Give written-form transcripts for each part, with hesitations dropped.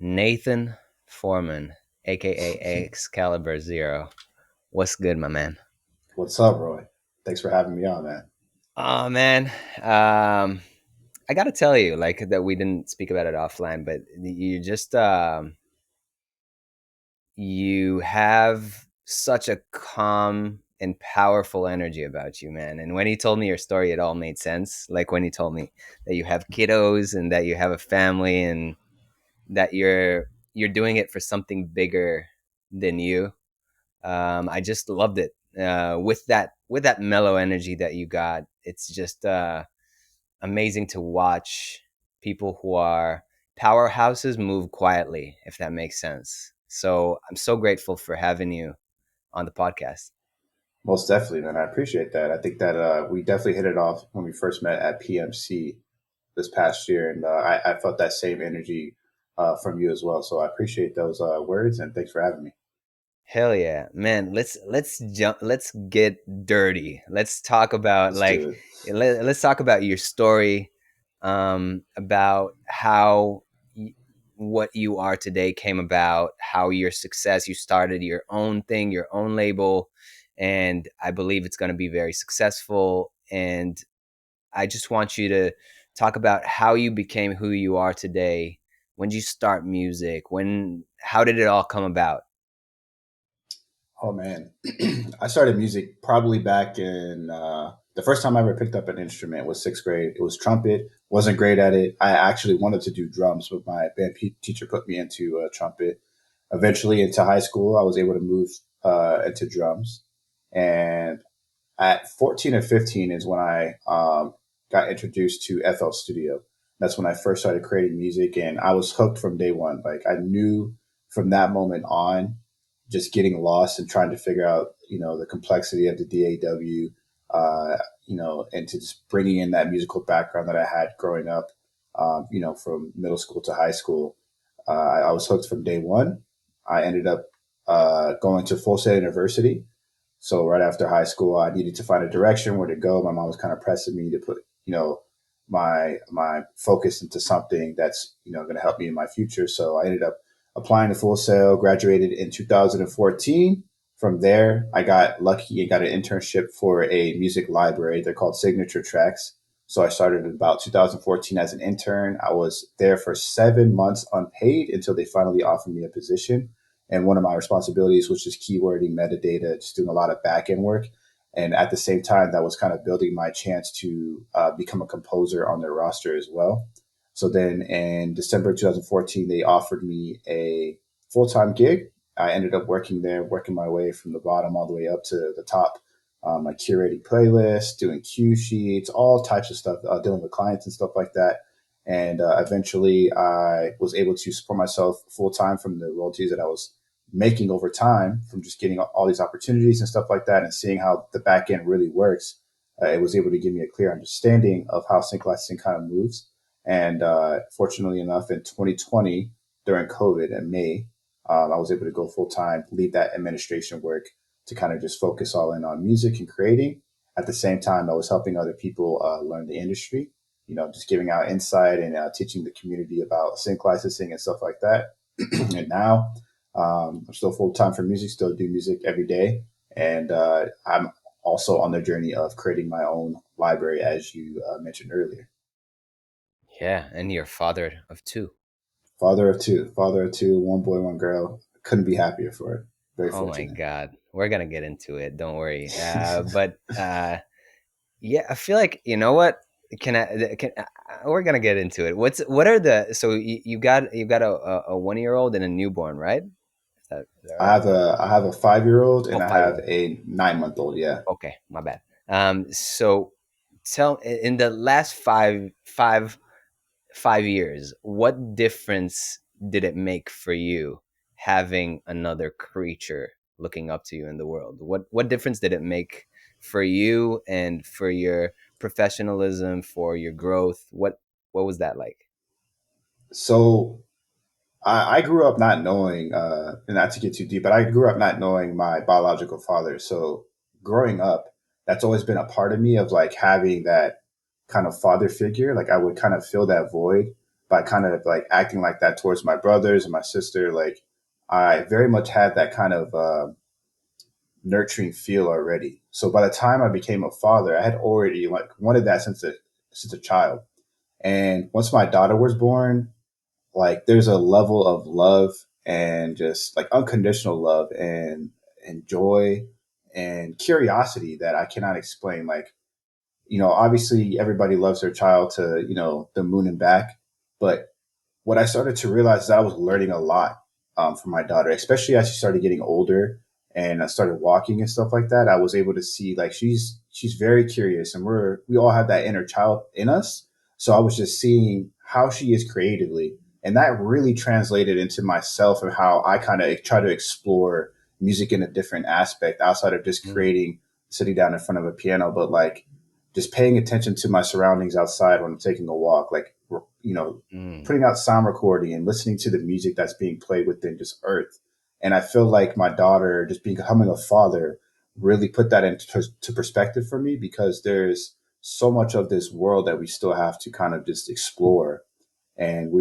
Nathan Foreman, aka XcaliberZero. What's good, my man? What's up, Roy? Thanks for having me on, man. Oh man, um, I gotta tell you, like that we didn't speak about it offline, but you have such a calm and powerful energy about you, man. And when you told me your story, it all made sense. Like when you told me that you have kiddos and that you have a family and that you're doing it for something bigger than you. I just loved it. With that mellow energy that you got, it's just amazing to watch people who are powerhouses move quietly, if that makes sense. So I'm so grateful for having you on the podcast. Most definitely, man. I appreciate that. I think that we definitely hit it off when we first met at PMC this past year, and I felt that same energy from you as well. So I appreciate those words, and thanks for having me. Hell yeah, man! Let's jump. Let's get dirty. Let's talk about Let's do like it. let's talk about your story, about how what you are today came about, how your success. You started your own thing, your own label, and I believe it's going to be very successful. And I just want you to talk about how you became who you are today. When did you start music? How did it all come about? Oh man, I started music probably back in the first time I ever picked up an instrument was sixth grade. It was trumpet. Wasn't great at it. I actually wanted to do drums, but my teacher put me into trumpet. Eventually, into high school, I was able to move into drums, and at 14 or 15 is when I got introduced to FL Studio. That's when I first started creating music, and I was hooked from day one. Like I knew from that moment on, just getting lost and trying to figure out, the complexity of the DAW, and to just bringing in that musical background that I had growing up, from middle school to high school. I was hooked from day one. I ended up going to Full Sail University, so right after high school, I needed to find a direction where to go. My mom was kind of pressing me to put, my focus into something that's going to help me in my future. So I ended up applying to Full Sail, graduated in 2014. From there, I got lucky and got an internship for a music library. They're called Signature Tracks. So I started in about 2014 as an intern. I was there for 7 months unpaid until they finally offered me a position. And one of my responsibilities was just keywording, metadata, just doing a lot of back end work. And at the same time, that was kind of building my chance to become a composer on their roster as well. So then in December 2014, they offered me a full time gig. I ended up working there, working my way from the bottom all the way up to the top. Like curating playlists, doing cue sheets, all types of stuff, dealing with clients and stuff like that. And eventually, I was able to support myself full time from the royalties that I was making over time from just getting all these opportunities and stuff like that and seeing how the back end really works. It was able to give me a clear understanding of how sync licensing kind of moves. And fortunately enough, in 2020, during COVID in May, I was able to go full time, leave that administration work to kind of just focus all in on music and creating. At the same time, I was helping other people learn the industry, just giving out insight and teaching the community about sync licensing and stuff like that. And now I'm still full time for music, still do music every day. And I'm also on the journey of creating my own library, as you mentioned earlier. Yeah, and you're a father of two. Father of two, one boy, one girl. Couldn't be happier for it. Very Oh my fortunate. God. We're gonna get into it. Don't worry. But yeah, I feel like you know what? We're gonna get into it. What are the so you got a 1 year old and a newborn, right? Is that right? I have a 5 year old Oh, and I 5 year have old. a 9 month old. Yeah. Okay, my bad. So tell in the last 5 years, what difference did it make for you having another creature looking up to you in the world? What difference did it make for you and for your professionalism, for your growth? What was that like? So I grew up not knowing, and not to get too deep, but I grew up not knowing my biological father. So growing up, that's always been a part of me of like having that kind of father figure. Like I would kind of fill that void by kind of like acting like that towards my brothers and my sister. Like I very much had that kind of nurturing feel already. So by the time I became a father, I had already like wanted that since a child. And once my daughter was born, like there's a level of love and just like unconditional love and joy and curiosity that I cannot explain. Like, obviously everybody loves their child to, the moon and back, but what I started to realize is I was learning a lot from my daughter, especially as she started getting older and I started walking and stuff like that. I was able to see like she's very curious, and we all have that inner child in us. So I was just seeing how she is creatively, and that really translated into myself and how I kind of try to explore music in a different aspect outside of just Mm, creating, sitting down in front of a piano, but like just paying attention to my surroundings outside when I'm taking a walk, like mm, putting out sound recording and listening to the music that's being played within just Earth. And I feel like my daughter, just becoming a father, really put that into to perspective for me, because there's so much of this world that we still have to kind of just explore. And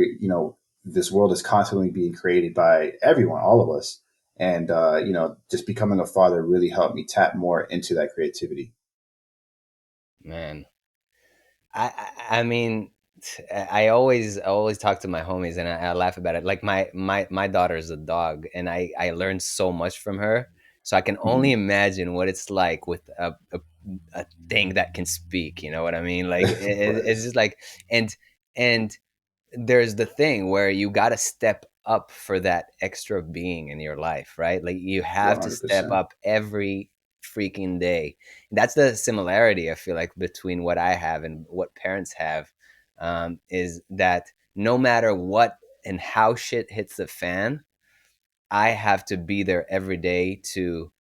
this world is constantly being created by everyone, all of us. And, just becoming a father really helped me tap more into that creativity. man. I mean, I always talk to my homies and I laugh about it. Like my daughter's a dog, and I learned so much from her. So I can only Mhm. imagine what it's like with a thing that can speak. You know what I mean? Like Right. it's just like and and there's the thing where you got to step up for that extra being in your life, right? Like you have to step 100%. up every freaking day. That's the similarity I feel like between what I have and what parents have, is that no matter what and how shit hits the fan, I have to be there every day to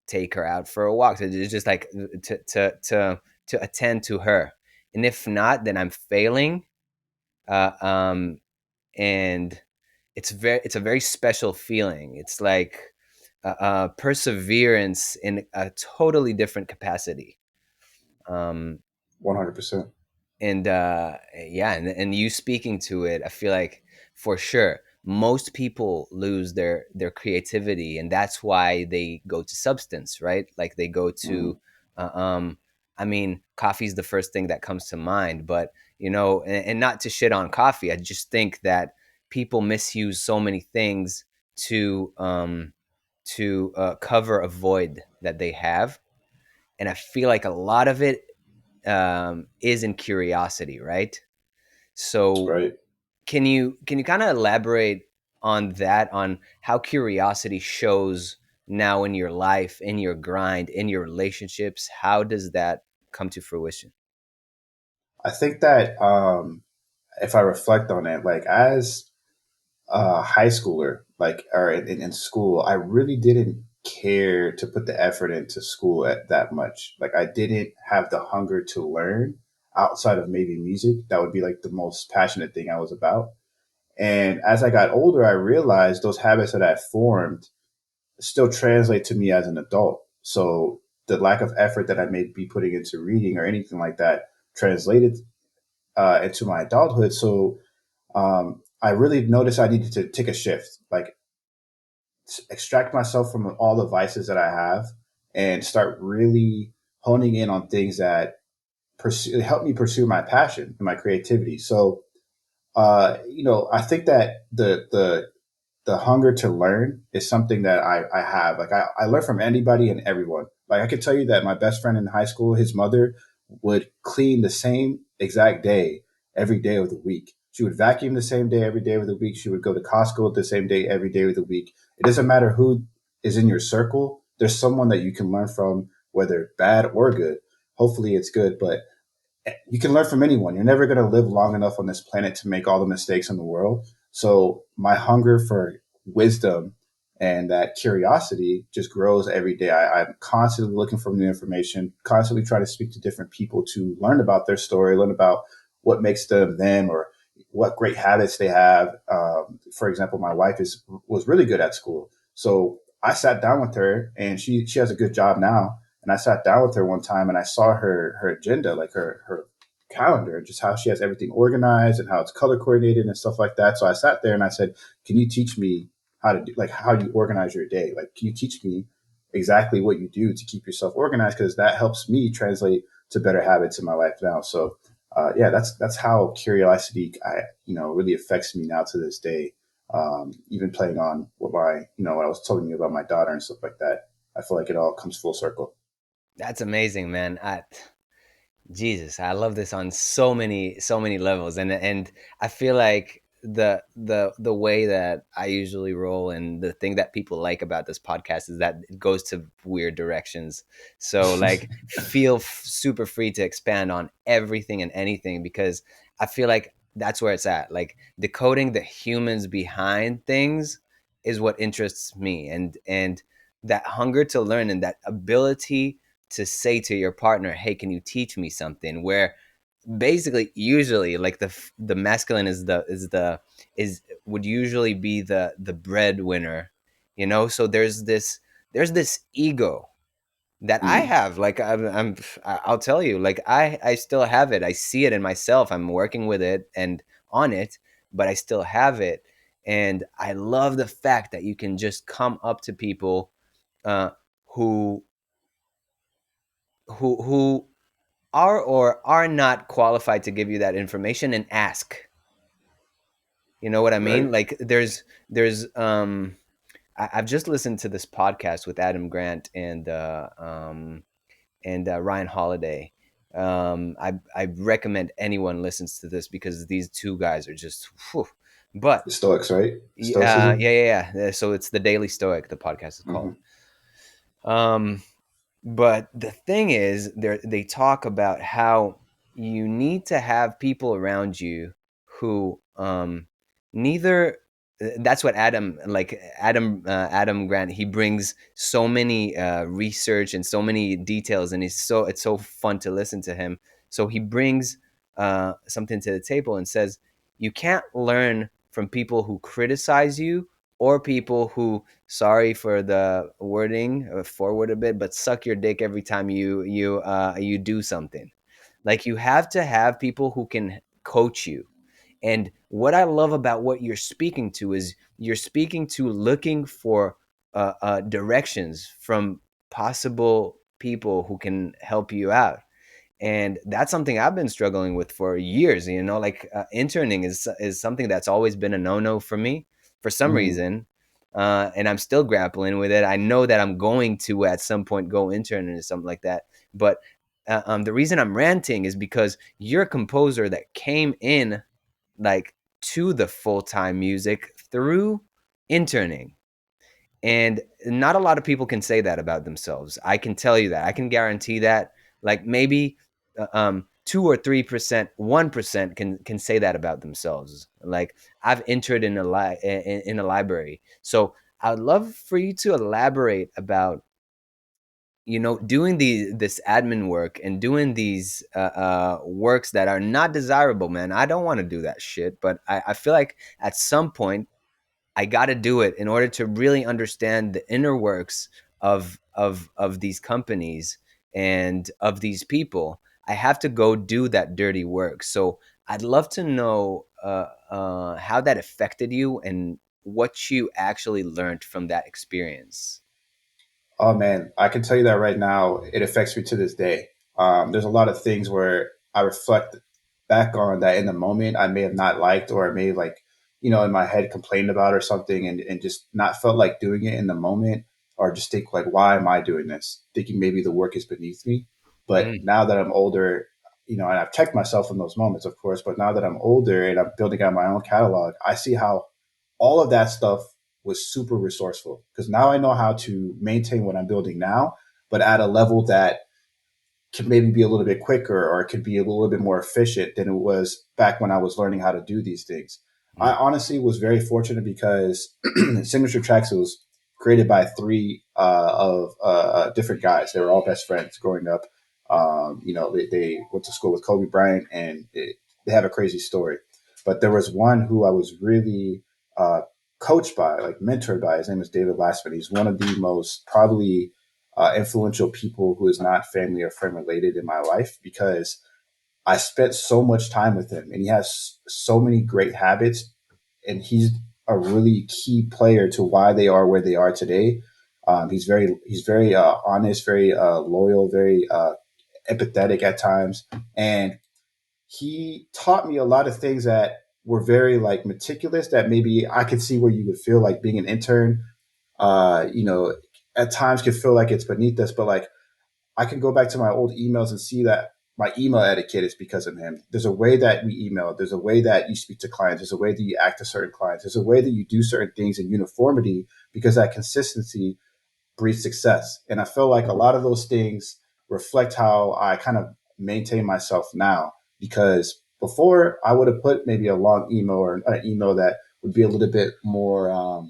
take her out for a walk. So it's just like to attend to her, and if not, then I'm failing. Uh, um, and it's a very special feeling. It's like perseverance in a totally different capacity. Um, 100%. and yeah, and you speaking to it, I feel like for sure most people lose their creativity, and that's why they go to substance, right? Like they go Mhm. to uh, um I mean, coffee's the first thing that comes to mind, but and not to shit on coffee, I just think that people misuse so many things to cover a void that they have, and I feel like a lot of it is in curiosity, right? So Right. can you kind of elaborate on that, on how curiosity shows now in your life, in your grind, in your relationships? How does that come to fruition? I think that if I reflect on it, like as a high schooler, like or in school, I really didn't care to put the effort into school at that much. Like I didn't have the hunger to learn outside of maybe music. That would be like the most passionate thing I was about. And as I got older, I realized those habits that I formed still translate to me as an adult. So the lack of effort that I may be putting into reading or anything like that translated into my adulthood. So I really noticed I needed to take a shift, like extract myself from all the vices that I have and start really honing in on things that help me pursue my passion and my creativity. So, I think that the hunger to learn is something that I have. Like I learn from anybody and everyone. Like I can tell you that my best friend in high school, his mother would clean the same exact day every day of the week. She would vacuum the same day every day of the week. She would go to Costco the same day every day of the week. It doesn't matter who is in your circle. There's someone that you can learn from, whether bad or good. Hopefully it's good, but you can learn from anyone. You're never going to live long enough on this planet to make all the mistakes in the world. So my hunger for wisdom and that curiosity just grows every day. I'm constantly looking for new information, constantly trying to speak to different people to learn about their story, learn about what makes them, or what great habits they have. For example, my wife was really good at school, so I sat down with her, and she has a good job now. And I sat down with her one time and I saw her agenda, like her calendar, just how she has everything organized and how it's color coordinated and stuff like that. So I sat there and I said, can you teach me how to do, like, how you organize your day? Like, can you teach me exactly what you do to keep yourself organized? Because that helps me translate to better habits in my life now. So yeah, that's how curiosity, really affects me now to this day. Even playing on what I was telling you about my daughter and stuff like that. I feel like it all comes full circle. That's amazing, man. Jesus, I love this on so many levels, and I feel like the way that I usually roll and the thing that people like about this podcast is that it goes to weird directions. So like, feel super free to expand on everything and anything because I feel like that's where it's at. Like decoding the humans behind things is what interests me, and that hunger to learn and that ability to say to your partner, "Hey, can you teach me something?" Where basically, usually, like the masculine is would usually be the breadwinner, you know. So there's this ego that I Mm, have. Like I'll tell you, like I still have it. I see it in myself. I'm working with it and on it, but I still have it. And I love the fact that you can just come up to people uh, who who are or are not qualified to give you that information and ask. You know what I right. mean? Like there's I've just listened to this podcast with Adam Grant and Ryan Holiday. I recommend anyone listens to this because these two guys are just whew. But The Stoics, right? yeah, Stoicism. yeah. So it's the Daily Stoic, the podcast is called. Hmm. Um But the thing is, they talk about how you need to have people around you who neither. That's what Adam Grant. He brings so many research and so many details, and it's so fun to listen to him. So he brings something to the table and says you can't learn from people who criticize you or people who, sorry for the wording, forward a bit, but suck your dick every time you do something. Like you have to have people who can coach you. And what I love about what you're speaking to is you're speaking to looking for directions from possible people who can help you out. And that's something I've been struggling with for years. You know, like interning is something that's always been a no for me for some Mm. reason, and I'm still grappling with it. I know that I'm going to at some point go intern or something like that, but the reason I'm ranting is because you're a composer that came in like to the full time music through interning. And not a lot of people can say that about themselves. I can tell you that. I can guarantee that. Like maybe 2 or 3%, 1% can say that about themselves. Like I've entered in a library, so I'd love for you to elaborate about doing this admin work and doing these works that are not desirable. Man, I don't want to do that shit, but I feel like at some point I got to do it in order to really understand the inner works of these companies and of these people. I have to go do that dirty work. So I'd love to know how that affected you and what you actually learned from that experience. Oh man, I can tell you that right now. It affects me to this day. There's a lot of things where I reflect back on that in the moment I may have not liked, or I may have, like, in my head complained about or something, and just not felt like doing it in the moment, or just think like, why am I doing this? Thinking maybe the work is beneath me. But Mm, now that I'm older, and I've checked myself in those moments, of course, but now that I'm older and I'm building out my own catalog, I see how all of that stuff was super resourceful, because now I know how to maintain what I'm building now, but at a level that can maybe be a little bit quicker, or it could be a little bit more efficient than it was back when I was learning how to do these things. I mm, honestly was very fortunate because Signature Tracks was created by three of different guys. They were all best friends growing up. They went to school with Kobe Bryant, and they have a crazy story. But there was one who I was really uh, coached by, like mentored by. His name is David Lastman. He's one of the most influential people who is not family or friend related in my life, because I spent so much time with him, and he has so many great habits, and he's a really key player to why they are where they are today. He's very honest, very loyal, very empathetic at times, and he taught me a lot of things that were very like meticulous. That maybe I could see where you would feel like being an intern, you know, at times could feel like it's beneath us, but like I can go back to my old emails and see that my email etiquette is because of him. There's a way that we email. There's a way that you speak to clients. There's a way that you act to certain clients. There's a way that you do certain things in uniformity because that consistency breeds success. And I feel like a lot of those things reflect how I kind of maintain myself now. Because before I would have put maybe a long email or an email that would be a little bit more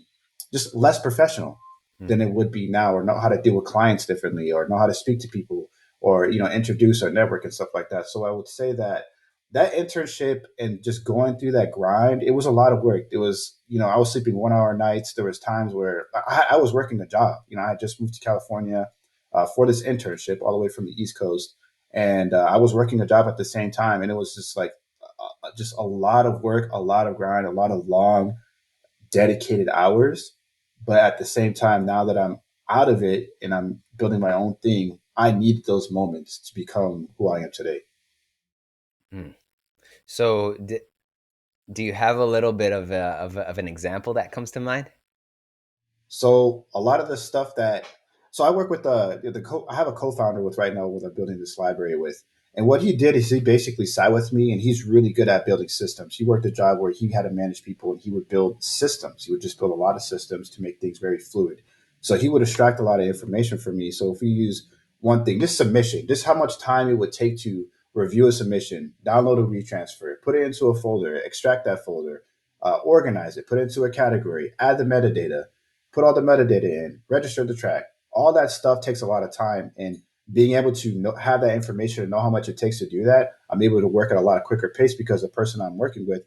just less professional Hmm. than it would be now, or know how to deal with clients differently, or know how to speak to people, or introduce our network and stuff like that. So I would say that that internship and just going through that grind, it was a lot of work. It was, I was sleeping 1 hour nights. There was times where I was working a job. I had just moved to California for this internship all the way from the East Coast. And I was working a job at the same time. And it was just like, just a lot of work, a lot of grind, a lot of long, dedicated hours. But at the same time, now that I'm out of it and I'm building my own thing, I need those moments to become who I am today. Hmm. So, do you have a little bit of of an example that comes to mind? So a lot of the stuff that so I work with I have a co-founder with right now with I'm building this library with. And what he did is he basically sat with me, and he's really good at building systems. He worked a job where he had to manage people, and he would build systems. He would just build a lot of systems to make things very fluid. So he would extract a lot of information from me. So if we use one thing, just submission, just how much time it would take to review a submission, download a retransfer, put it into a folder, extract that folder, organize it, put it into a category, add the metadata, put all the metadata in, register the track. All that stuff takes a lot of time, and being able to have that information and know how much it takes to do that, I'm able to work at a lot quicker pace because the person I'm working with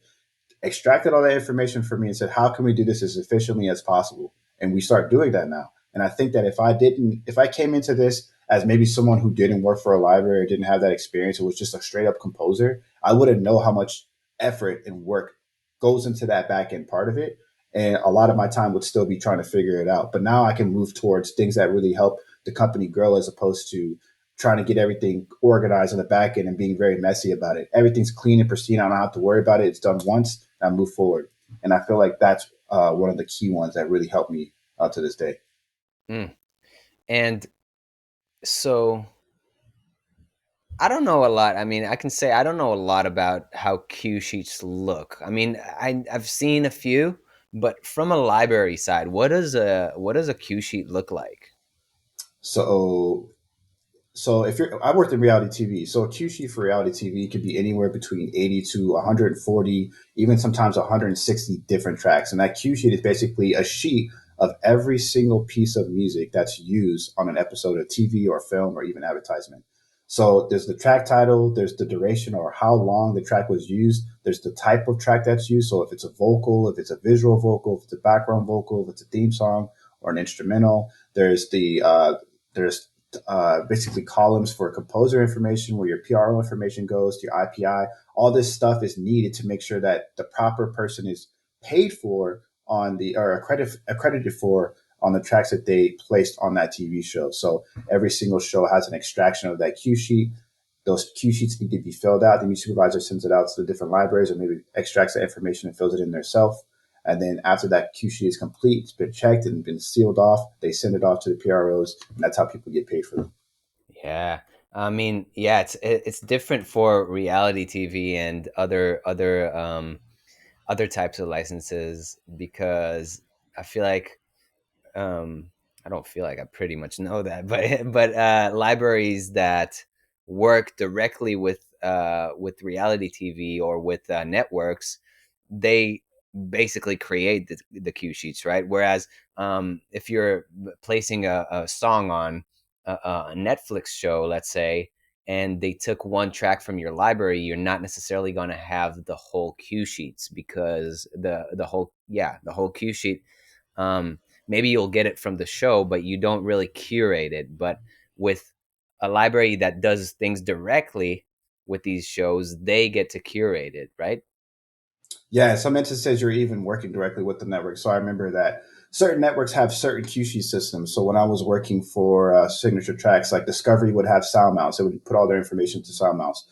extracted all that information for me and said, how can we do this as efficiently as possible? And we start doing that now. And I think that if I came into this as maybe someone who didn't work for a library or didn't have that experience, it was just a straight up composer, I wouldn't know how much effort and work goes into that back end part of it. And a lot of my time would still be trying to figure it out. But now I can move towards things that really help the company grow as opposed to trying to get everything organized on the back end and being very messy about it. Everything's clean and pristine. I don't have to worry about it. It's done once and I move forward. And I feel like that's one of the key ones that really helped me to this day. Mm. And so I don't know a lot. I mean, I can say I don't know a lot about how cue sheets look. I mean, I've seen a few, but from a library side, what does a cue sheet look like? So if I worked in reality TV, so a Q sheet for reality TV could be anywhere between 80 to 140, even sometimes 160 different tracks. And that Q sheet is basically a sheet of every single piece of music that's used on an episode of TV or film or even advertisement. So there's the track title, there's the duration or how long the track was used, there's the type of track that's used. So if it's a vocal, if it's a visual vocal, if it's a background vocal, if it's a theme song or an instrumental, there's basically columns for composer information, where your PRO information goes to your IPI. All this stuff is needed to make sure that the proper person is paid for on the or accredited for on the tracks that they placed on that TV show. So every single show has an extraction of that cue sheet. Those cue sheets need to be filled out. The music supervisor sends it out to the different libraries or maybe extracts the information and fills it in themselves. And then after that Q sheet is complete, it's been checked and been sealed off, they send it off to the PROs, and that's how people get paid for them. Yeah. I mean, yeah, it's different for reality TV and other types of licenses because I feel like I don't feel like I pretty much know that, but libraries that work directly with reality TV or with networks, they basically create the cue sheets, right? Whereas if you're placing a song on a Netflix show, let's say, and they took one track from your library, you're not necessarily going to have the whole cue sheets because the whole cue sheet maybe you'll get it from the show, but you don't really curate it. But with a library that does things directly, with these shows, they get to curate it, right? Yeah, in some instances you're even working directly with the network. So I remember that certain networks have certain QC systems. So when I was working for Signature Tracks, like Discovery would have sound mounts. It would put all their information to sound mounts.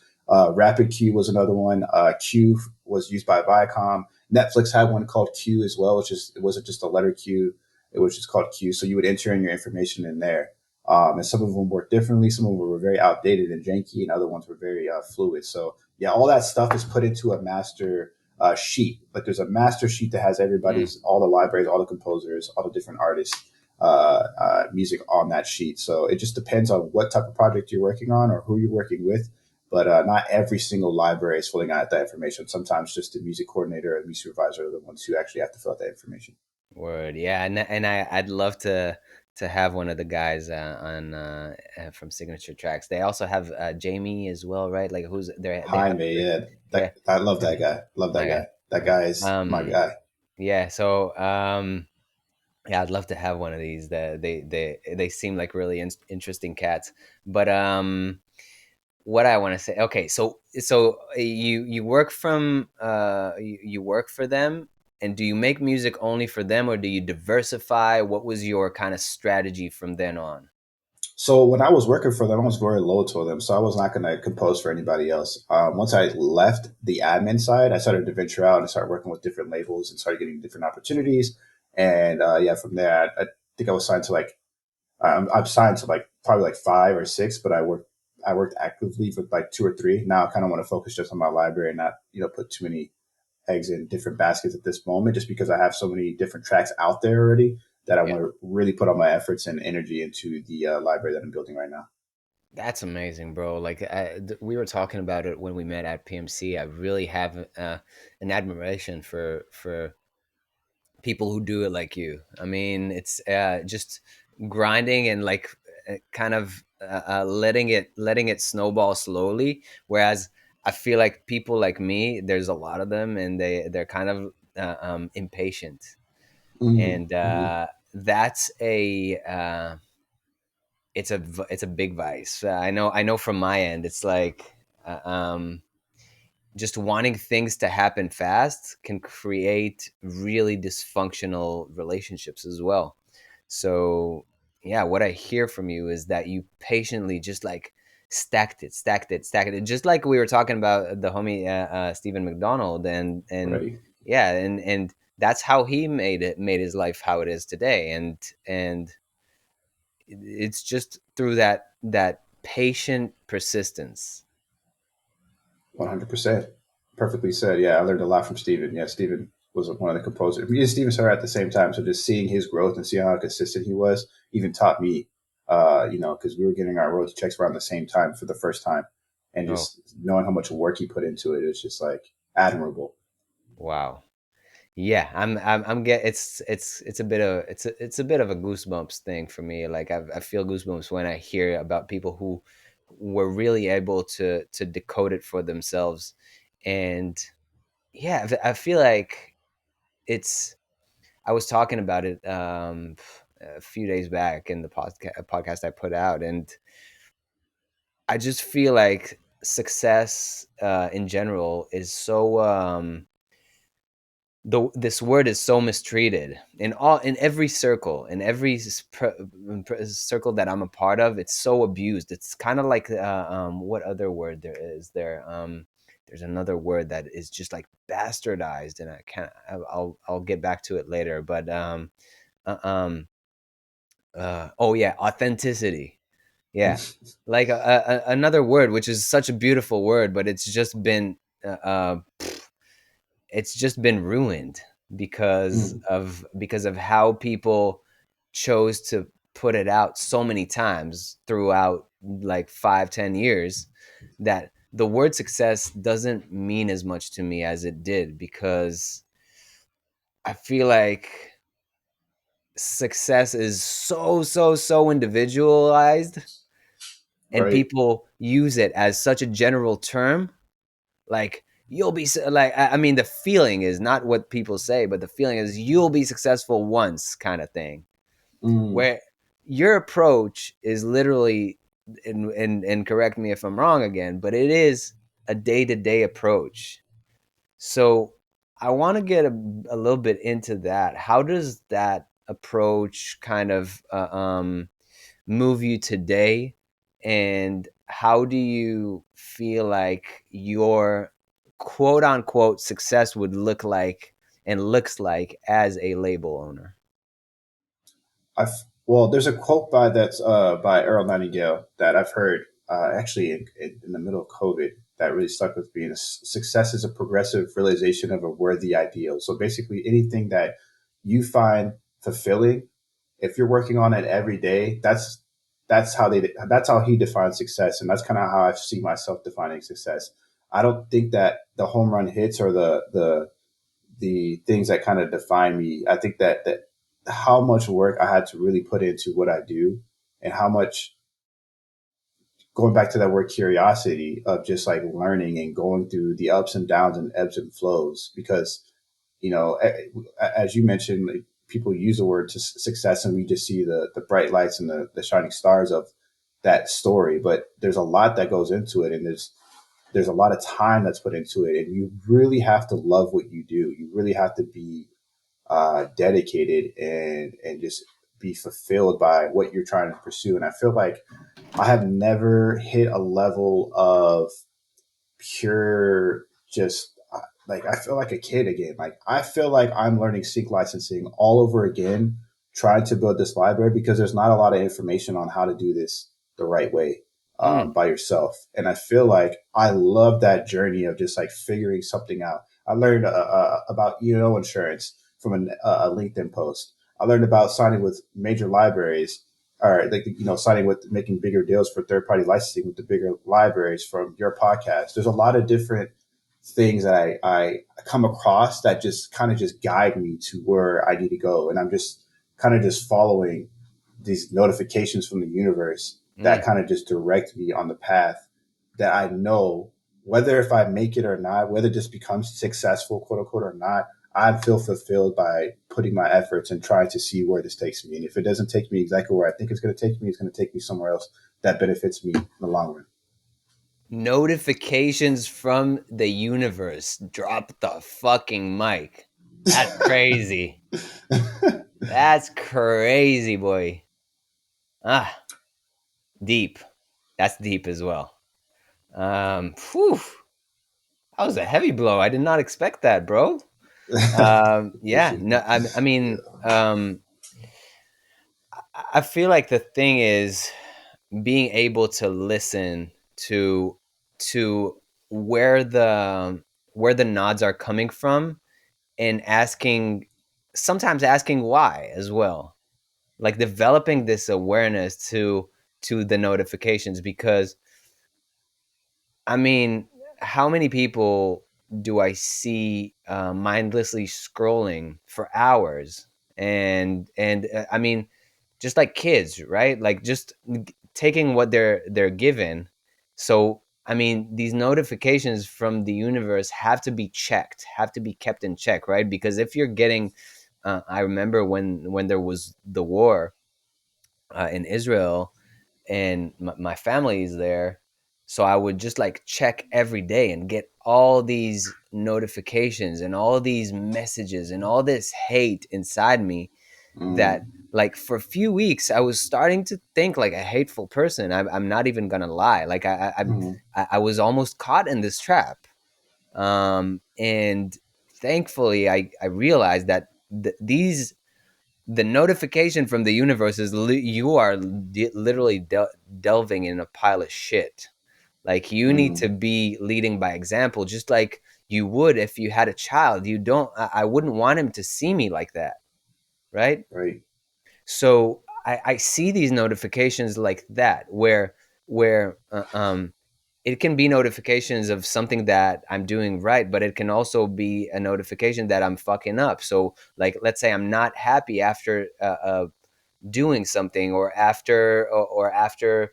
Rapid Q was another one. Q was used by Viacom. Netflix had one called Q as well, which is it wasn't just a letter Q. It was just called Q. So you would enter in your information in there. And some of them worked differently. Some of them were very outdated and janky, and other ones were very fluid. So yeah, all that stuff is put into a master sheet. Like there's a master sheet that has Mm, everybody's, all the libraries, all the composers, all the different artists, music on that sheet. So it just depends on what type of project you're working on or who you're working with. But not every single library is filling out that information. Sometimes just the music coordinator and the music supervisor are the ones who actually have to fill out that information. word, yeah, I'd love to have one of the guys on from Signature Tracks. They also have Jamie as well, right? Like who's they have Jaime, yeah, yeah, I love yeah, that guy. Love that my guy. guy. That guy is my Um, guy. yeah, so yeah, I'd love to have one of these. They seem like really interesting cats. But what I want to say, okay, so you work from you work for them, and do you make music only for them, or do you diversify? What was your kind of strategy from then on? So when I was working for them, I was very loyal to them. So I was not going to compose for anybody else. Once I left the admin side, I started to venture out and start working with different labels and started getting different opportunities. And yeah, from there, I think I was signed to like I'm signed to like probably like five or six, but I worked actively for like two or three. Now I kind of want to focus just on my library and not put too many eggs in different baskets at this moment, just because I have so many different tracks out there already that I Yeah, want to really put all my efforts and energy into the library that I'm building right now. that's amazing, bro. Like we were talking about it when we met at PMC. I really have an admiration for people who do it like you. I mean, it's just grinding and like kind of letting it snowball slowly. Whereas I feel like people like me, there's a lot of them, and they're kind of impatient, and Mm-hmm. that's a it's a big vice. I know from my end, it's like. Just wanting things to happen fast can create really dysfunctional relationships as well. So, yeah, what I hear from you is that you patiently just like stacked it, just like we were talking about the homie Stephen McDonald, and Right. yeah, and that's how he made his life how it is today, and it's just through that patient persistence. 100%. Perfectly said. Yeah, I learned a lot from Steven. Yeah, Steven was one of the composers. Me and Steven started at the same time. So just seeing his growth and seeing how consistent he was even taught me, because we were getting our royalty checks around the same time for the first time. And Oh, just knowing how much work he put into it, it's just like admirable. wow. Yeah, I'm get it's a bit of it's a bit of a goosebumps thing for me. Like I feel goosebumps when I hear about people who were really able to decode it for themselves, and yeah, I feel like it's. I was talking about it a few days back in the podcast I put out, and I just feel like success in general is so this word is so mistreated in every circle, in every circle that I'm a part of. It's so abused. It's kind of like what other word there is there there's another word that is just like bastardized, and I can't I'll get back to it later, but uh, um oh yeah, authenticity. Yeah, like another word which is such a beautiful word, but it's just been ruined Mm. because of how people chose to put it out so many times throughout like 5-10 years, that the word success doesn't mean as much to me as it did, because I feel like success is so individualized, and Right. people use it as such a general term. Like you'll be like I mean the feeling is not what people say, but the feeling is you'll be successful once kind of thing, Mm. where your approach is literally, and correct me if I'm wrong again, but it is a day-to-day approach. So I want to get a little bit into that. How does that approach kind of move you today? And how do you feel like your quote unquote success would look like and looks like as a label owner? Well, there's a quote by Earl Nightingale that I've heard actually in the middle of COVID that really stuck with me. And success is a progressive realization of a worthy ideal. So basically, anything that you find fulfilling, if you're working on it every day, that's how he defines success, and that's kind of how I see myself defining success. I don't think that the home run hits or the things that kind of define me. I think that how much work I had to really put into what I do, and how much, going back to that word curiosity, of just like learning and going through the ups and downs and ebbs and flows. Because as you mentioned, like, people use the word to success, and we just see the bright lights and the shining stars of that story. But there's a lot that goes into it, and there's a lot of time that's put into it, and you really have to love what you do. You really have to be dedicated and just be fulfilled by what you're trying to pursue. And I feel like I have never hit a level of pure just like, I feel like a kid again. Like, I feel like I'm learning sync licensing all over again, trying to build this library, because there's not a lot of information on how to do this the right way Mm, by yourself. And I feel like I love that journey of just like figuring something out. I learned about E&O insurance from a LinkedIn post. I learned about signing with major libraries, or like, signing with, making bigger deals for third party licensing with the bigger libraries from your podcast. There's a lot of different things that I come across that just kind of just guide me to where I need to go. And I'm just kind of just following these notifications from the universe that mm. kind of just direct me on the path that I know, whether if I make it or not, whether this becomes successful, quote unquote, or not, I feel fulfilled by putting my efforts and trying to see where this takes me. And if it doesn't take me exactly where I think it's going to take me, it's going to take me somewhere else that benefits me in the long Notifications from the universe. Drop the fucking mic. That's crazy. run. That's crazy, boy. Ah, deep. That's deep as well. Whew, that was a heavy blow. I did not expect that, bro. Yeah, Appreciate no, it. I mean, I feel like the thing is being able to listen to where the nods are coming from, and asking, sometimes asking why as well, like developing this awareness to the notifications. Because I mean, how many people do I see mindlessly scrolling for hours? And I mean, just like kids, right? Like just taking what they're given. So I mean, these notifications from the universe have to be checked, have to be kept in check, right? Because if you're getting, I remember when there was the war in Israel, and my family is there. So I would just like check every day and get all these notifications and all these messages and all this hate inside me, that Mm, like for a few weeks I was starting to think like a hateful person. I'm not even gonna lie. Like mm, I was almost caught in this trap. And thankfully I realized that the notification from the universe is you are literally delving in a pile of shit. Like you need to mm, be leading by example, just like you would if you had a child. You don't. I wouldn't want him to see me like that, right? right. So I see these notifications like that, where it can be notifications of something that I'm doing right, but it can also be a notification that I'm fucking up. So, like, let's say I'm not happy after doing something, or after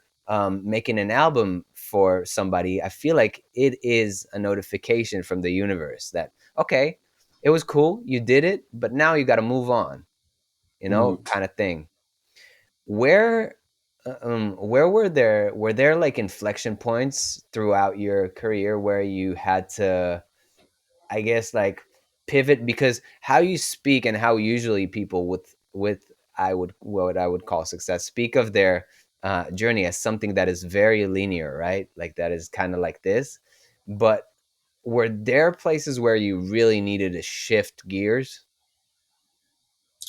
making an album for somebody. I feel like it is a notification from the universe that, okay, it was cool, you did it, but now you got to move on, Mm. kind of thing. Where where were there like inflection points throughout your career where you had to, I guess, like pivot? Because how you speak and how usually people with I would what I would call success speak of their journey as something that is very linear, right? Like that is kind of like this. But were there places where you really needed to shift gears?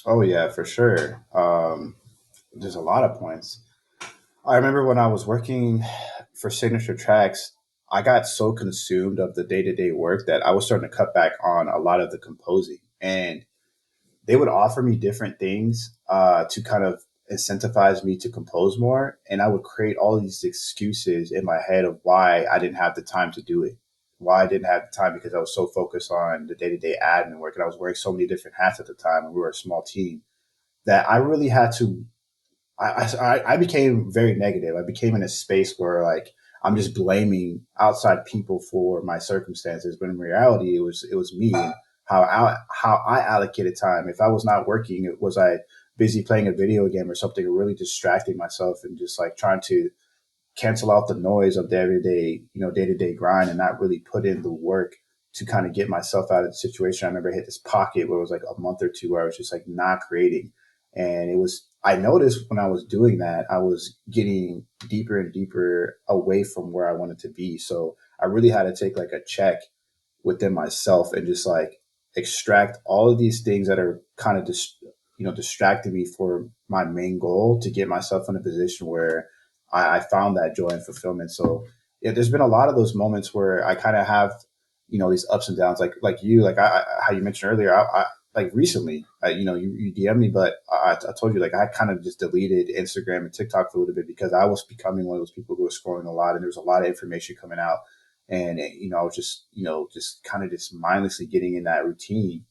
Oh yeah, for sure. There's a lot of points. I remember when I was working for Signature Tracks, I got so consumed of the day to day work that I was starting to cut back on a lot of the composing. And they would offer me different things to kind of incentivize me to compose more. And I would create all these excuses in my head of why I didn't have the time to do it. Why I didn't have the time because I was so focused on the day to day admin work and I was wearing so many different hats at the time and we were a small team that I really had to I became very negative. I became in a space where like I'm just blaming outside people for my circumstances, but in reality, it was me and how I allocated time. If I was not working, was I busy playing a video game or something, or really distracting myself and just like trying to cancel out the noise of the everyday, day to day grind and not really put in the work to kind of get myself out of the situation. I remember I hit this pocket where it was like a month or two where I was just like not creating. And I noticed when I was doing that, I was getting deeper and deeper away from where I wanted to be. So I really had to take like a check within myself and just like extract all of these things that are kind of distracting me for my main goal to get myself in a position where I found that joy and fulfillment. So yeah, there's been a lot of those moments where I kind of have these ups and downs, like you, like how you mentioned earlier. Like recently, you DM me, but I told you like I kind of just deleted Instagram and TikTok for a little bit because I was becoming one of those people who was scrolling a lot, and there was a lot of information coming out, and I was just just kind of just mindlessly getting in that routine.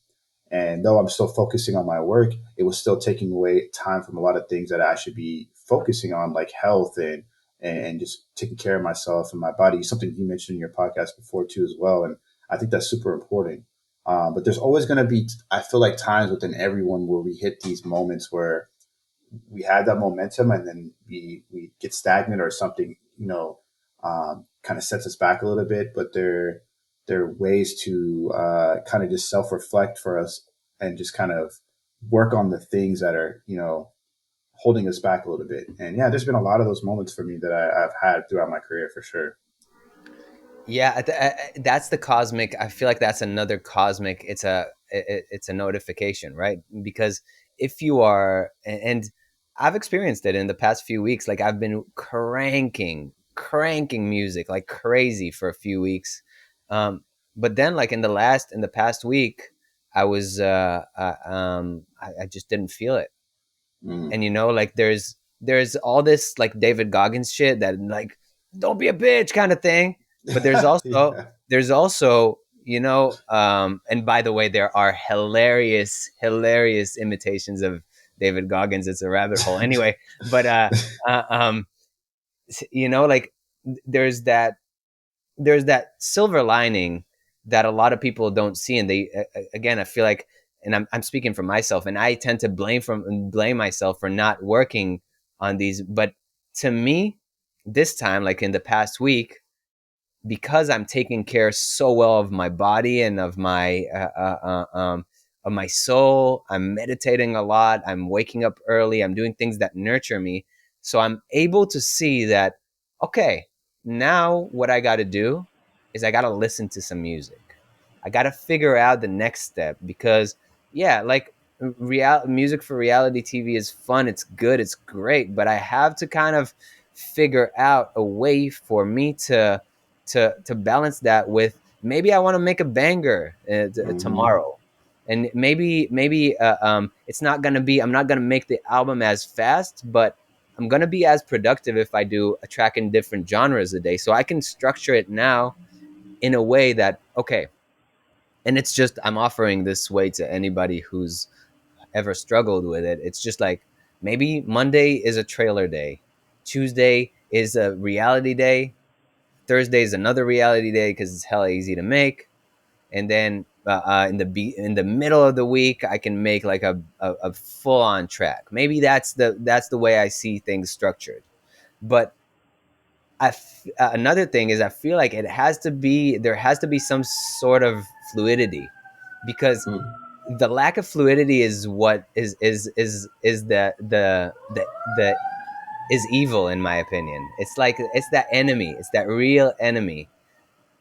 And though I'm still focusing on my work, it was still taking away time from a lot of things that I should be focusing on, like health and just taking care of myself and my body. Something you mentioned in your podcast before too, as well. And I think that's super important. But there's always going to be, I feel like, times within everyone where we hit these moments where we have that momentum and then we get stagnant or something, kind of sets us back a little bit. But there are ways to kind of just self reflect for us and just kind of work on the things that are, holding us back a little bit. And yeah, there's been a lot of those moments for me that I've had throughout my career for sure. Yeah, that's the cosmic. I feel like that's another cosmic. It's a notification, right? Because if you are, and I've experienced it in the past few weeks. Like I've been cranking music like crazy for a few weeks, but then like in the past week, I just didn't feel it. Mm. And like there's all this like David Goggins shit that like don't be a bitch kind of thing, but Yeah. there's also and by the way, there are hilarious imitations of David Goggins. It's a rabbit hole anyway. But uh um like there's that there's that silver lining that a lot of people don't see, and they again, I feel like, and I'm speaking for myself, and I tend to blame myself for not working on these. But to me, this time, like in the past week, because I'm taking care so well of my body and of my soul. I'm meditating a lot. I'm waking up early. I'm doing things that nurture me. So I'm able to see that, okay, now what I got to do is I got to listen to some music. I got to figure out the next step because, yeah, like music for reality TV is fun. It's good. It's great. But I have to kind of figure out a way for me to balance that with, maybe I want to make a banger Hmm. tomorrow, and maybe it's not gonna be, I'm not gonna make the album as fast, but I'm gonna be as productive if I do a track in different genres a day. So I can structure it now in a way that, okay, and it's just, I'm offering this way to anybody who's ever struggled with it. It's just like, maybe Monday is a trailer day, Tuesday is a reality day, Thursday is another reality day because it's hella easy to make, and then in the middle of the week I can make like a full on track. Maybe that's the way I see things structured. But another thing is I feel like there has to be some sort of fluidity, because Mm. the lack of fluidity is what is the is evil, in my opinion. It's like it's that enemy, it's that real enemy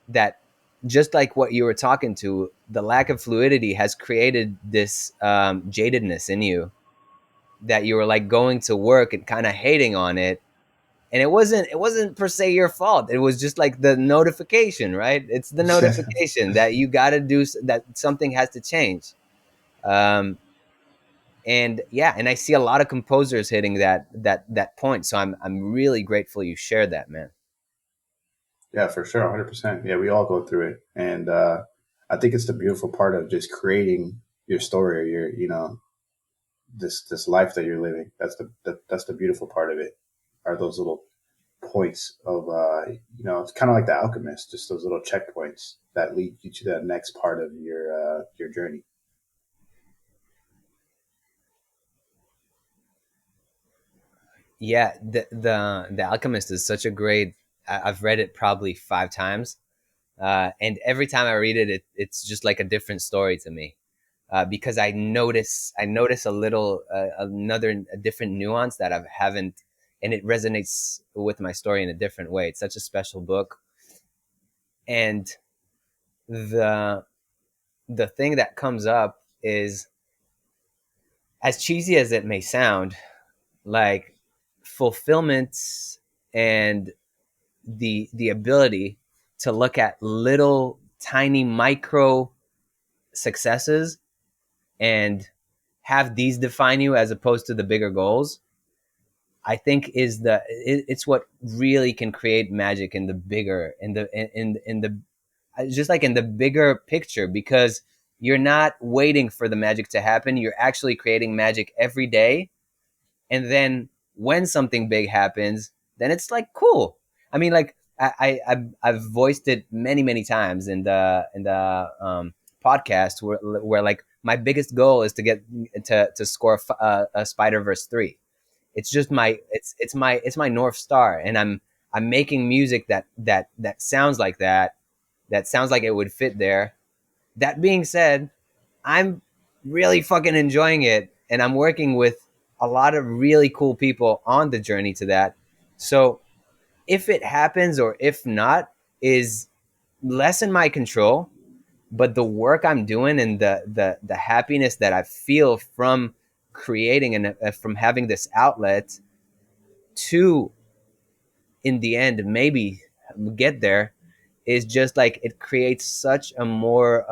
that, just like what you were talking to, the lack of fluidity has created this jadedness in you, that you were like going to work and kind of hating on it. And it wasn't per se your fault. It was just like the notification, right? It's the notification that you got to that something has to change. um and yeah, and I see a lot of composers hitting that point, so I'm really grateful you shared that, man. Yeah, for sure, 100%. Yeah, we all go through it, and I think it's the beautiful part of just creating your story, or your, this life that you're living. That's the beautiful part of it. Are those little points of it's kind of like the Alchemist, just those little checkpoints that lead you to that next part of your journey. Yeah, the Alchemist is such a great. I've read it probably 5 times, and every time I read it, it's just like a different story to me, because I notice a little a different nuance that I haven't, and it resonates with my story in a different way. It's such a special book, and the the thing that comes up is, as cheesy as it may sound, like fulfillment and the ability to look at little tiny micro successes and have these define you as opposed to the bigger goals, I think is it's what really can create magic in the bigger, in the just like in the bigger picture, because you're not waiting for the magic to happen, you're actually creating magic every day. And then when something big happens, then it's like cool. I mean, like I've voiced it many times in the podcast, where like my biggest goal is to get to score a Spider-Verse 3. It's just it's my North Star, and I'm making music that sounds like that sounds like it would fit there. That being said, I'm really fucking enjoying it, and I'm working with a lot of really cool people on the journey to that. So if it happens or if not is less in my control, but the work I'm doing and the happiness that I feel from creating and from having this outlet to, in the end, maybe get there, is just like it creates such a more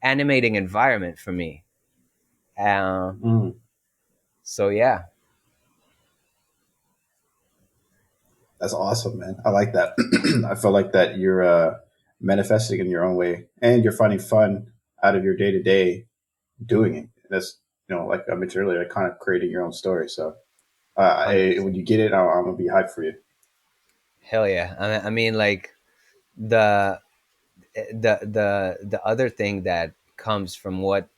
animating environment for me. Um, Mm, so yeah, that's awesome, man. I like that. I feel like that you're manifesting in your own way, and you're finding fun out of your day to day doing it. That's, like I mentioned earlier, kind of creating your own story. So hundred when percent. you get it, I'm gonna be hyped for you. Hell yeah. I mean, like the the other thing that comes from what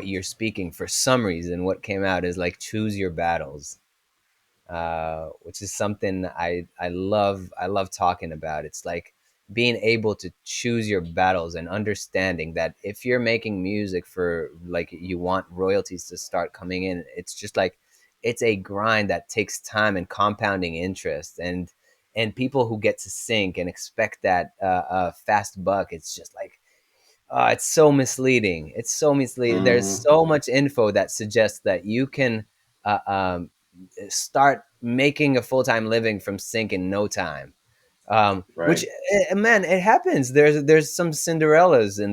you're speaking, for some reason, what came out is like choose your battles, which is something I love talking about. It's like being able to choose your battles and understanding that if you're making music for, like, you want royalties to start coming in, it's just like it's a grind that takes time and compounding interest, and people who get to sync and expect that fast buck, it's just like, it's so misleading. It's so misleading. There's Hmm. so much info that suggests that you can uh, um, start making a full time living from sync in no time. Which, Right. man, it happens. There's some Cinderellas in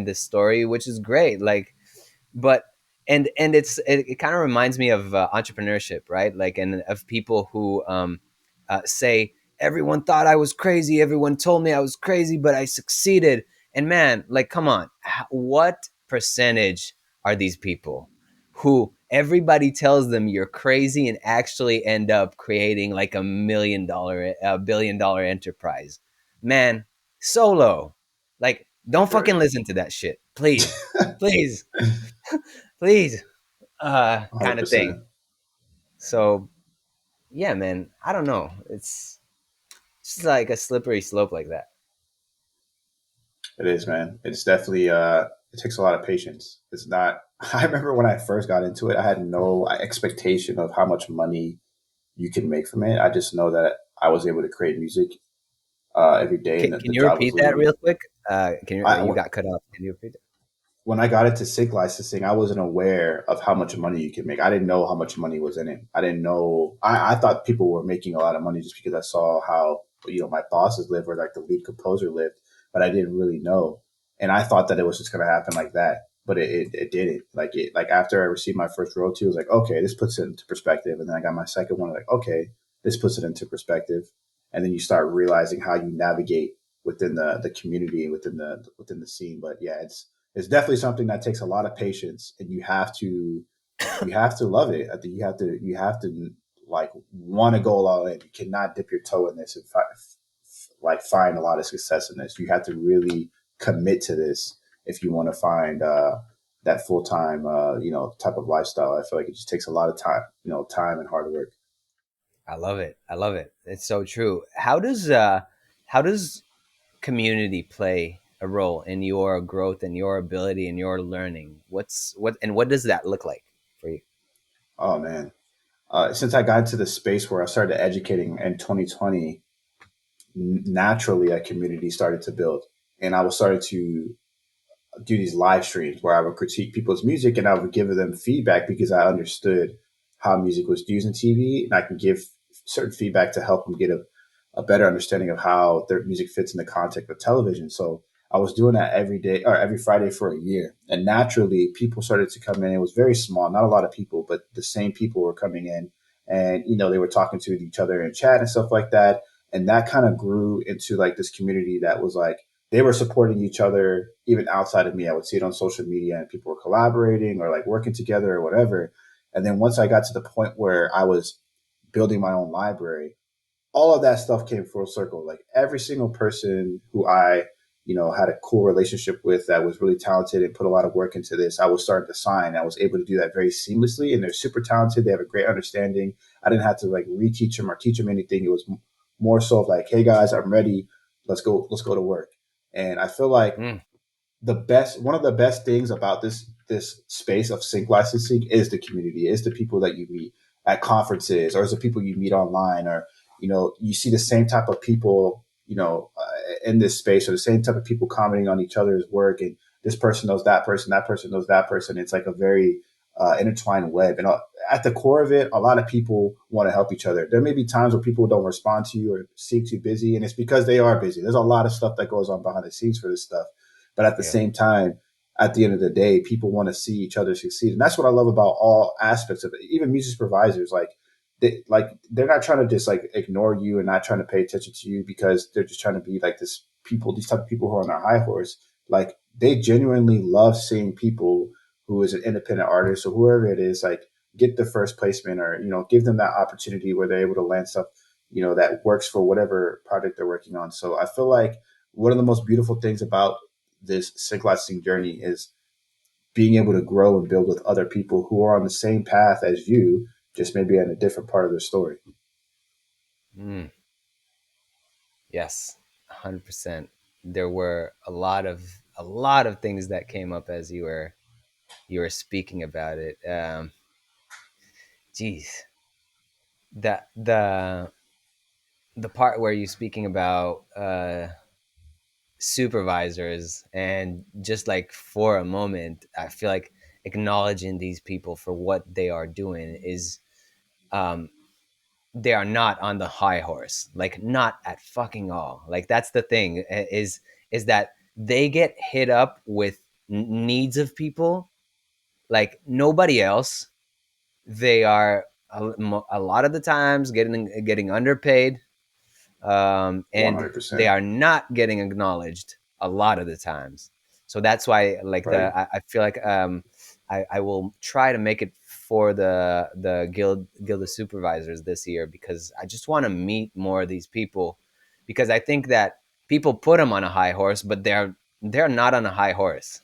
this story, which is great. Like, but and it kind of reminds me of entrepreneurship, right? Like, and of people who say everyone thought I was crazy, everyone told me I was crazy, but I succeeded. And man, like, come on, what percentage are these people who everybody tells them you're crazy and actually end up creating like a $1 billion enterprise? Man, solo. Like, don't Right. fucking listen to that shit, please. Please, please, kind of thing. 100%. So yeah, man, I don't know. It's just like a slippery slope like that. It is, man. It's definitely it takes a lot of patience. It's not. I remember when I first got into it, I had no expectation of how much money you can make from it. I just know that I was able to create music every day, and Can the you job was repeat that leading me. real quick? Can you? I, You got cut off. Can you repeat it? when I got into sync licensing, I wasn't aware of how much money you can make. I didn't know how much money was in it. I didn't know. I thought people were making a lot of money just because I saw how my bosses live or like the lead composer lived, but I didn't really know. And I thought that it was just going to happen like that, but it didn't. Like after I received my first royalty, I was like, okay, this puts it into perspective. And then I got my second one, like, okay, this puts it into perspective. And then you start realizing how you navigate within the community within the scene. But yeah, it's definitely something that takes a lot of patience, and you have to love it. I think you have to like want to go all in. You cannot dip your toe in this and like find a lot of success in this. You have to really commit to this if you want to find that full time type of lifestyle. I feel like it just takes a lot of time, time and hard work. I love it. I love it. It's so true. How does community play a role in your growth and your ability and your learning? What does that look like for you? Oh man. Since I got into the space where I started educating in 2020, naturally a community started to build, and I was started to do these live streams where I would critique people's music and I would give them feedback because I understood how music was used in TV, and I can give certain feedback to help them get a better understanding of how their music fits in the context of television. So I was doing that every day or every Friday for a year. And naturally people started to come in. It was very small, not a lot of people, but the same people were coming in, and they were talking to each other in chat and stuff like that. And that kind of grew into like this community that was like they were supporting each other even outside of me. I would see it on social media and people were collaborating or like working together or whatever. And then once I got to the point where I was building my own library, all of that stuff came full circle. Like every single person who I, had a cool relationship with that was really talented and put a lot of work into this, I was starting to sign. I was able to do that very seamlessly, and they're super talented. They have a great understanding. I didn't have to like reteach them or teach them anything. It was more so of like, hey guys, I'm ready. Let's go to work. And I feel like Mm, one of the best things about this space of sync licensing is the community, is the people that you meet at conferences, or is the people you meet online, or you see the same type of people in this space, or the same type of people commenting on each other's work, and this person knows that person knows that person. It's like a very intertwined web, and at the core of it, a lot of people want to help each other. There may be times where people don't respond to you or seem too busy, and it's because they are busy. There's a lot of stuff that goes on behind the scenes for this stuff, but at the yeah. same time, at the end of the day, people want to see each other succeed. And that's what I love about all aspects of it. Even music supervisors, they're not trying to just like ignore you and not trying to pay attention to you because they're just trying to be like these type of people who are on their high horse. Like they genuinely love seeing people who is an independent artist or whoever it is, like get the first placement or, give them that opportunity where they're able to land stuff, that works for whatever project they're working on. So I feel like one of the most beautiful things about this sync licensing journey is being able to grow and build with other people who are on the same path as you, just maybe in a different part of their story. Mm, yes, 100%. There were a lot of things that came up as you were speaking about it. Geez, the part where you're speaking about supervisors, and just like for a moment I feel like acknowledging these people for what they are doing is, um they are not on the high horse, like not at fucking all. Like that's the thing, is that they get hit up with needs of people like nobody else. They are a lot of the times getting underpaid, and they 100%. are not getting acknowledged a lot of the times. So that's why, like Right. I feel like, I will try to make it for the guild of supervisors this year, because I just want to meet more of these people, because I think that people put them on a high horse, but they're not on a high horse.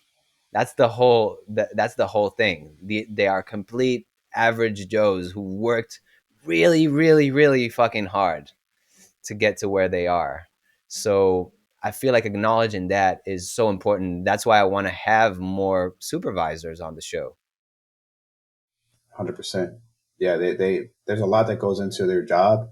That's the whole thing. They are complete average Joes who worked really, really, really fucking hard to get to where they are. So I feel like acknowledging that is so important. That's why I want to have more supervisors on the show. 100%. Yeah, they there's a lot that goes into their job.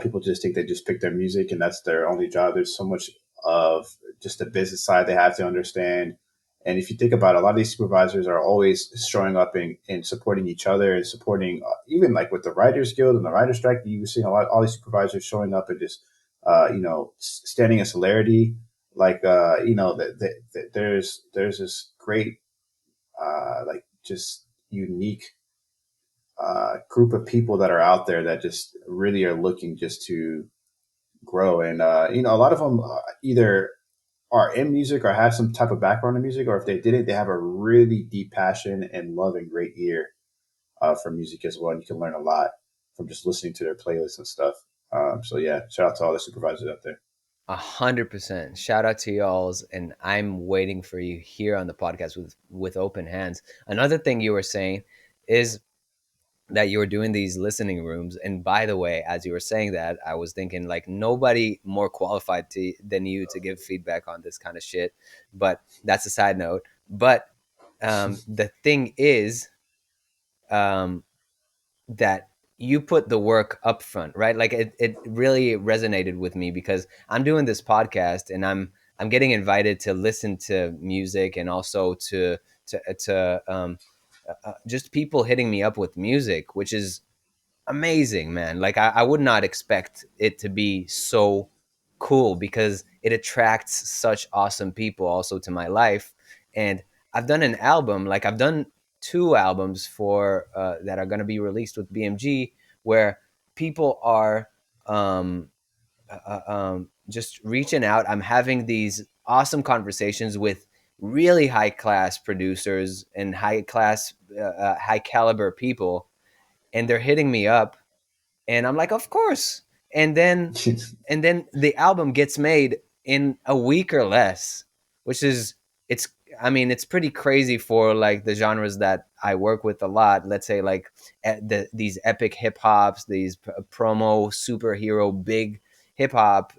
People just think they just pick their music and that's their only job. There's so much of just the business side they have to understand. And if you think about it, a lot of these supervisors are always showing up and supporting each other and supporting, even like with the Writers Guild and the Writers Strike, you were seeing a lot, all these supervisors showing up and just, standing in solidarity. Like, there's this great, like just unique group of people that are out there that just really are looking just to grow. And, a lot of them either are in music or have some type of background in music, or if they didn't, they have a really deep passion and love and great ear for music as well. And you can learn a lot from just listening to their playlists and stuff. So yeah, shout out to all the supervisors out there. 100%. Shout out to y'all's, and I'm waiting for you here on the podcast with open hands. Another thing you were saying is that you were doing these listening rooms, and by the way, as you were saying that, I was thinking like nobody more qualified than you to give feedback on this kind of shit. But that's a side note. But the thing is, um, that you put the work up front, right? Like it really resonated with me because I'm doing this podcast and I'm getting invited to listen to music and also to just people hitting me up with music, which is amazing, man. Like I would not expect it to be so cool because it attracts such awesome people also to my life. And I've done an album, like I've done two albums for that are going to be released with BMG, where people are just reaching out. I'm having these awesome conversations with really high class producers and high caliber people, and they're hitting me up and I'm like, of course. And then and then the album gets made in a week or less, which is it's I mean, it's pretty crazy for like the genres that I work with a lot. Let's say like these epic hip hops, these promo superhero big hip hop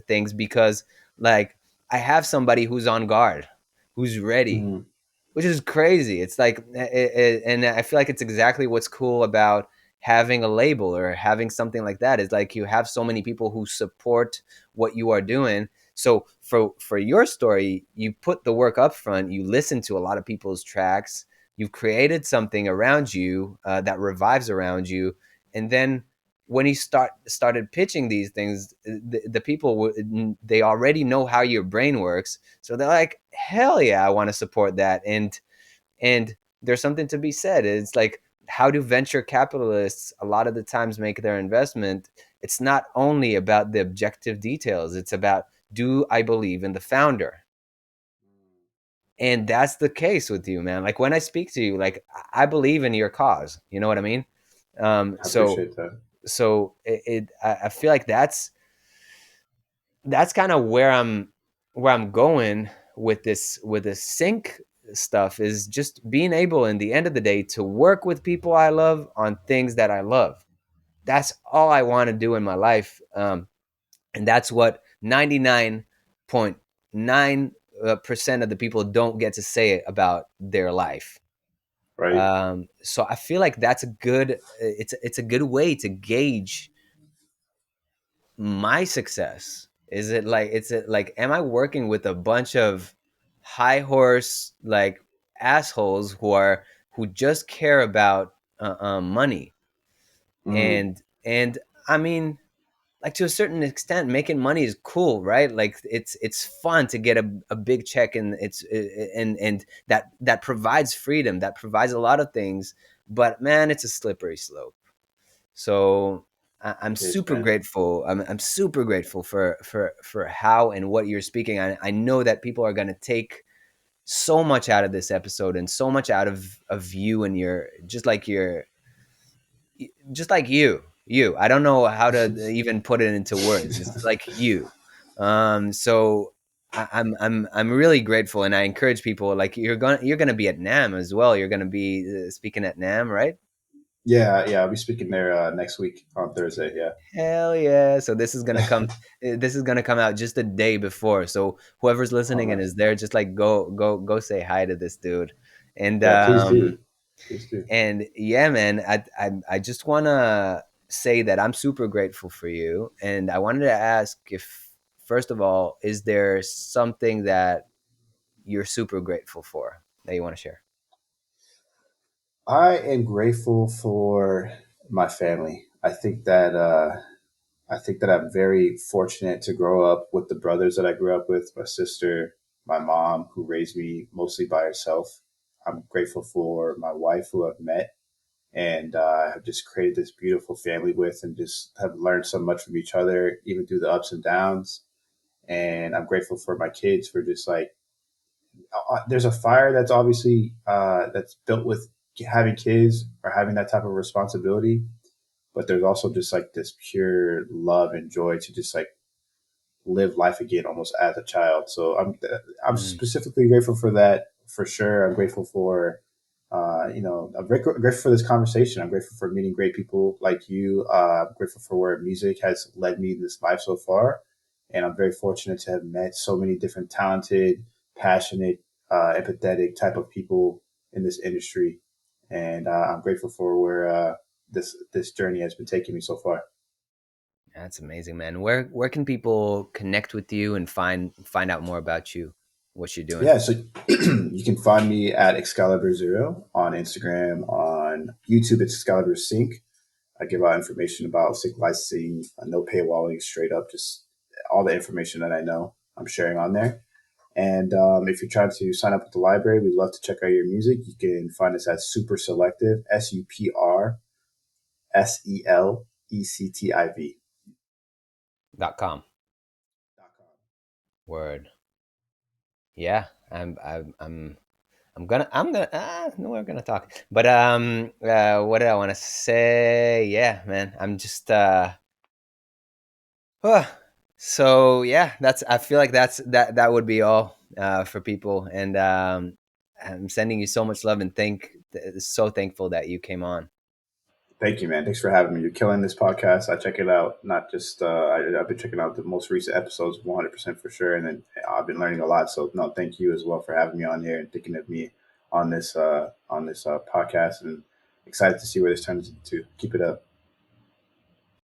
things, because like I have somebody who's on guard, who's ready, Mhm. which is crazy. It's like, and I feel like it's exactly what's cool about having a label or having something like that. Is like you have so many people who support what you are doing. So for your story, you put the work up front. You listen to a lot of people's tracks. You've created something around you that revives around you, and then when you started pitching these things, the people they already know how your brain works, so they're like, hell yeah, I want to support that. And there's something to be said. It's like, how do venture capitalists a lot of the times make their investment? It's not only about the objective details. It's about, do I believe in the founder? And that's the case with you, man. Like when I speak to you, like I believe in your cause. You know what I mean? Um, I so appreciate that. so I feel like that's kind of where I'm going with this sync stuff, is just being able in the end of the day to work with people I love on things that I love. That's all I want to do in my life, and that's what 99.9% of the people don't get to say about their life. Right. So I feel like that's a good it's a good way to gauge my success. Is it like, it's it like, am I working with a bunch of high horse like assholes who just care about money? Mm. And I mean, like to a certain extent, making money is cool, right? Like it's fun to get a big check, and and that provides freedom, that provides a lot of things. But man, it's a slippery slope. So I'm It is, super man. grateful. I'm super grateful for how and what you're speaking. I know that people are going to take so much out of this episode, and so much out of you and your, just like you. I don't know how to even put it into words. It's like you. So I'm really grateful, and I encourage people, like you're gonna be at NAM as well. You're gonna be speaking at NAM, right? Yeah, yeah. I'll be speaking there next week on Thursday. Yeah. Hell yeah! So this is gonna come. This is gonna come out just the day before. So whoever's All listening and right. is there, just like go say hi to this dude. And Yeah, please do. Please do. yeah, man, I just wanna say that I'm super grateful for you, and I wanted to ask if, first of all, is there something that you're super grateful for that you want to share? I am grateful for my family. I think that I'm very fortunate to grow up with the brothers that I grew up with, my sister, my mom, who raised me mostly by herself. I'm grateful for my wife, who I've met and have just created this beautiful family with, and just have learned so much from each other, even through the ups and downs. And I'm grateful for my kids for just like there's a fire that's obviously that's built with having kids or having that type of responsibility, but there's also just like this pure love and joy to just like live life again almost as a child. So I'm Mm, specifically grateful for that for sure. I'm grateful for I'm grateful for this conversation. I'm grateful for meeting great people like you. I'm grateful for where music has led me in this life so far, and I'm very fortunate to have met so many different talented, passionate, empathetic type of people in this industry, and I'm grateful for where this journey has been taking me so far. that's amazing, man. Where can people connect with you and find out more about you, what you're doing? Yeah, so you can find me at XcaliberZero on Instagram, on YouTube. It's Excalibur Sync. I give out information about sync licensing, no paywalling, straight up, just all the information that I know I'm sharing on there. And if you're trying to sign up with the library, we'd love to check out your music. You can find us at Super Selective, SuperSelectiv. .com. Word. Yeah, I'm gonna no, we're gonna talk. But what did I want to say? Yeah, man, I'm just uh so yeah, that's I feel like that would be all for people, and I'm sending you so much love and so thankful that you came on. Thank you, man. Thanks for having me. You're killing this podcast. I check it out. Not just I've been checking out the most recent episodes, 100% for sure, and then I've been learning a lot. So no, thank you as well for having me on here and thinking of me on this podcast. And excited to see where this turns into. Keep it up.